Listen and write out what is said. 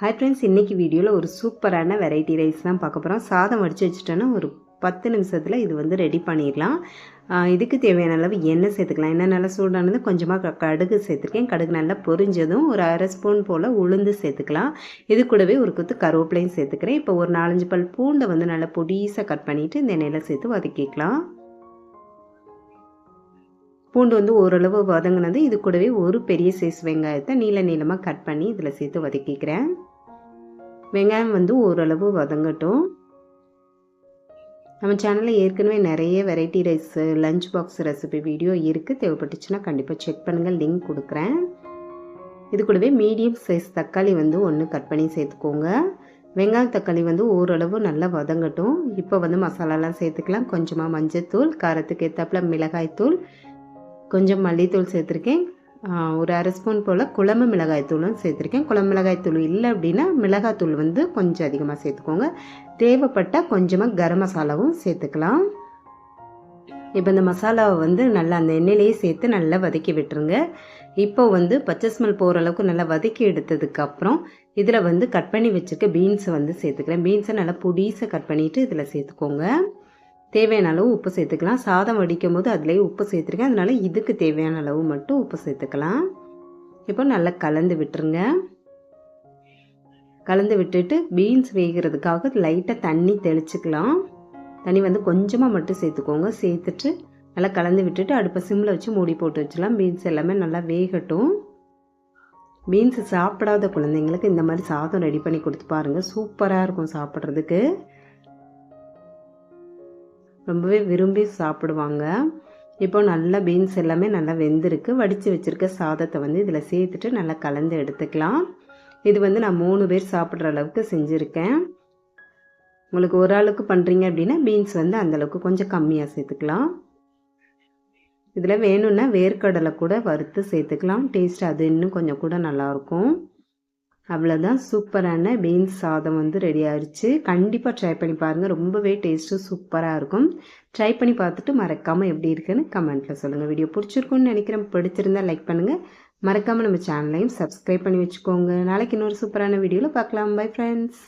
Hi friends, இன்றைக்கி வீடியோவில் ஒரு சூப்பரான வெரைட்டி ரைஸ் தான் பார்க்க போகிறோம். சாதம் வடித்து வச்சுட்டோன்னா ஒரு 10 நிமிஷத்தில் இது வந்து ரெடி பண்ணிடலாம். இதுக்கு தேவையான அளவு எண்ணெய் சேர்த்துக்கலாம். எண்ணெய் நல்லா சூடானது கொஞ்சமாக கடுகு சேர்த்துருக்கேன். கடுகு நல்லா பொரிஞ்சதும் ஒரு அரை ஸ்பூன் போல் உளுந்து சேர்த்துக்கலாம். இது கூடவே ஒரு கொத்து கருவேப்பிலையும் சேர்த்துக்கிறேன். இப்போ ஒரு 4-5 பல் பூண்டை வந்து நல்லா பொடிசாக கட் பண்ணிவிட்டு இந்த எண்ணெயில் சேர்த்து வதக்கிக்கலாம். பூண்டு வந்து ஓரளவு வதங்கினது. இது கூடவே ஒரு பெரிய சைஸ் வெங்காயத்தை நீளமாக கட் பண்ணி இதில் சேர்த்து வதக்கிக்கிறேன். வெங்காயம் வந்து ஓரளவு வதங்கட்டும். நம்ம சேனலில் ஏற்கனவே நிறைய variety rice lunch box recipe video இருக்குது. தேவைப்பட்டுச்சுன்னா கண்டிப்பாக செக் பண்ணுங்கள், லிங்க் கொடுக்குறேன். இது கூடவே மீடியம் சைஸ் தக்காளி வந்து 1 கட் பண்ணி சேர்த்துக்கோங்க. வெங்காயம் தக்காளி வந்து ஓரளவு நல்லா வதங்கட்டும். இப்போ வந்து மசாலாலாம் சேர்த்துக்கலாம். கொஞ்சமாக மஞ்சள்தூள், காரத்துக்கு ஏற்றாப்புல மிளகாய்த்தூள், கொஞ்சம் மல்லித்தூள் சேர்த்துருக்கேன். ஒரு அரை ஸ்பூன் போல் குழம்பு மிளகாய்த்தூளும் சேர்த்துருக்கேன். குழம்பு மிளகாய்த்தூள் இல்லை அப்படின்னா மிளகாய்த்தூள் வந்து கொஞ்சம் அதிகமாக சேர்த்துக்கோங்க. தேவைப்பட்டால் கொஞ்சமாக கரம் மசாலாவும் சேர்த்துக்கலாம். இப்போ இந்த மசாலாவை வந்து நல்லா அந்த எண்ணெயிலேயே சேர்த்து நல்லா வதக்கி விட்டுருங்க. இப்போ வந்து பச்சை ஸ்மெல் போகிற அளவுக்கு நல்லா வதக்கி எடுத்ததுக்கப்புறம் இதில் வந்து கட் பண்ணி வச்சுருக்க பீன்ஸை வந்து சேர்த்துக்கிறேன். பீன்ஸை நல்லா பொடிசாக கட் பண்ணிவிட்டு இதில் சேர்த்துக்கோங்க. தேவையான அளவு உப்பு சேர்த்துக்கலாம். சாதம் வடிக்கும் போது அதிலேயே உப்பு சேர்த்துருக்கேன். அதனால் இதுக்கு தேவையான அளவு மட்டும் உப்பு சேர்த்துக்கலாம். இப்போ நல்லா கலந்து விட்டுருங்க. கலந்து விட்டுட்டு பீன்ஸ் வேகிறதுக்காக லைட்டாக தண்ணி தெளிச்சுக்கலாம். தண்ணி வந்து கொஞ்சமாக மட்டும் சேர்த்துக்கோங்க. சேர்த்துட்டு நல்லா கலந்து விட்டுட்டு அடுப்பை சிம்மில் வச்சு மூடி போட்டு வச்சுலாம். பீன்ஸ் எல்லாமே நல்லா வேகட்டும். பீன்ஸ் சாப்பிடாத குழந்தைங்களுக்கு இந்த மாதிரி சாதம் ரெடி பண்ணி கொடுத்து பாருங்கள். சூப்பராக இருக்கும், சாப்பிட்றதுக்கு ரொம்பவே விரும்பி சாப்பிடுவாங்க. இப்போ நல்லா பீன்ஸ் எல்லாமே நல்லா வெந்திருக்கு. வடித்து வச்சுருக்க சாதத்தை வந்து இதில் சேர்த்துட்டு நல்லா கலந்து எடுத்துக்கலாம். இது வந்து நான் 3 பேர் சாப்பிட்ற அளவுக்கு செஞ்சுருக்கேன். உங்களுக்கு ஒரு ஆளுக்கு பண்ணுறீங்க அப்படின்னா பீன்ஸ் வந்து அந்தளவுக்கு கொஞ்சம் கம்மியாக சேர்த்துக்கலாம். இதில் வேணும்னா வேர்க்கடலை கூட வறுத்து சேர்த்துக்கலாம். டேஸ்ட் அது இன்னும் கொஞ்சம் கூட நல்லாயிருக்கும். அவ்வளோதான், சூப்பரான பீன்ஸ் சாதம் வந்து ரெடி ஆயிடுச்சு. கண்டிப்பாக ட்ரை பண்ணி பாருங்கள். ரொம்பவே டேஸ்ட்டு சூப்பராக இருக்கும். ட்ரை பண்ணி பார்த்துட்டு மறக்காமல் எப்படி இருக்குன்னு கமெண்ட்டில் சொல்லுங்கள். வீடியோ பிடிச்சிருக்குன்னு நினைக்கிறேன். பிடிச்சிருந்தா லைக் பண்ணுங்கள். மறக்காமல் நம்ம சேனலையும் சப்ஸ்கிரைப் பண்ணி வச்சுக்கோங்க. நாளைக்கு இன்னொரு சூப்பரான வீடியோவில் பார்க்கலாம். Bye friends.